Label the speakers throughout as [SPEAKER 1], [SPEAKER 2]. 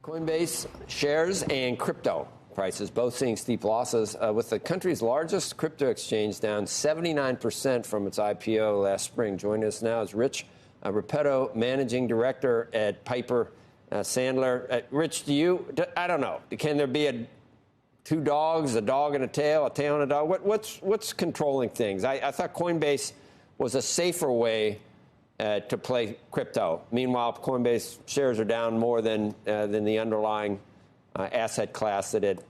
[SPEAKER 1] Coinbase shares and crypto prices both seeing steep losses, with the country's largest crypto exchange down 79% from its IPO last spring. Joining us now is Rich Repetto, managing director at Piper Sandler. Rich, I don't know, can there be two dogs, a dog and a tail and a dog? What's controlling things? I thought Coinbase was a safer way to play crypto. Meanwhile, Coinbase shares are down more than the underlying asset class that it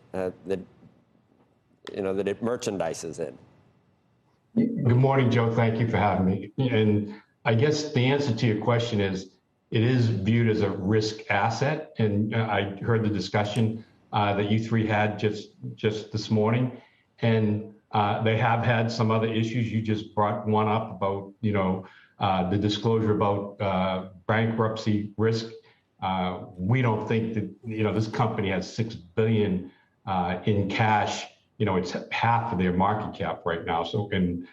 [SPEAKER 1] merchandises in.
[SPEAKER 2] Good morning, Joe. Thank you for having me. And I guess the answer to your question is it is viewed as a risk asset. And I heard the discussion that you three had just this morning, and they have had some other issues. You just brought one up about the disclosure about bankruptcy risk. We don't think that this company has $6 billion in cash. It's half of their market cap right now. So, and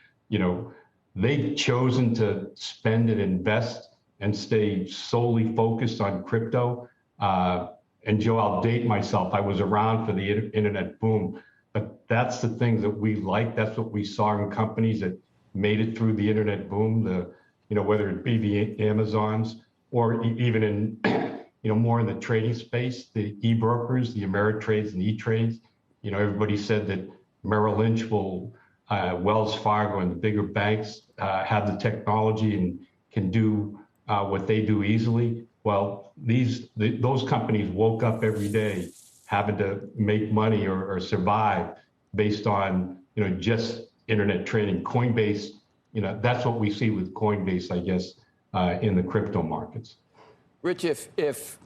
[SPEAKER 2] they've chosen to spend and invest and stay solely focused on crypto. And Joe, I'll date myself. I was around for the internet boom, but that's the things that we like. That's what we saw in companies that made it through the internet boom. Whether it be the Amazons or even in, more in the trading space, the e-brokers, the Ameritrades and E-Trades. Everybody said that Merrill Lynch Wells Fargo and the bigger banks have the technology and can do what they do easily. Well, those companies woke up every day having to make money or survive based on, just internet trading. Coinbase, that's what we see with Coinbase, I guess, in the crypto markets.
[SPEAKER 1] Rich, if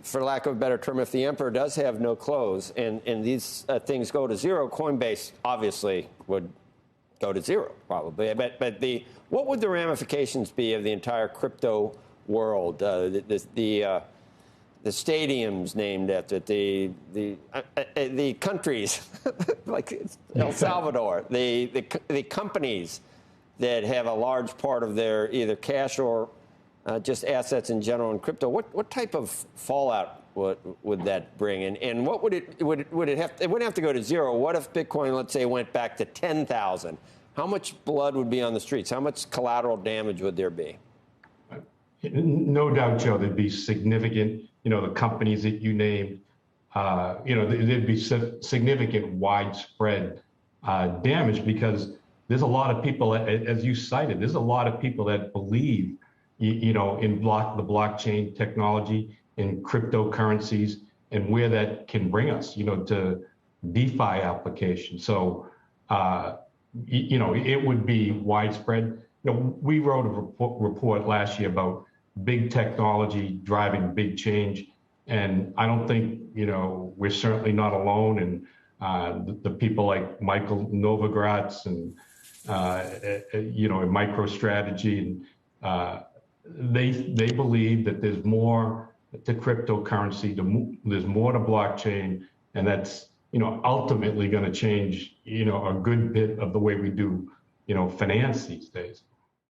[SPEAKER 1] for lack of a better term, if the emperor does have no clothes and these things go to zero, Coinbase obviously would go to zero probably. But what would the ramifications be of the entire crypto world? The stadiums named after it, the countries like El Salvador, the companies that have a large part of their either cash or just assets in general in crypto. What type of fallout would that bring? And what would it have? It wouldn't have to go to zero. What if Bitcoin, let's say, went back to 10,000? How much blood would be on the streets? How much collateral damage would there be?
[SPEAKER 2] No doubt, Joe, there'd be significant, the companies that you named, there'd be significant widespread damage because there's a lot of people, as you cited, there's a lot of people that believe, in the blockchain technology, in cryptocurrencies, and where that can bring us, to DeFi applications. So, it would be widespread. We wrote a report last year about big technology driving big change. And I don't think, we're certainly not alone. And the people like Michael Novogratz and, MicroStrategy, and they believe that there's more to cryptocurrency, there's more to blockchain, and that's, ultimately going to change, a good bit of the way we do, finance these days.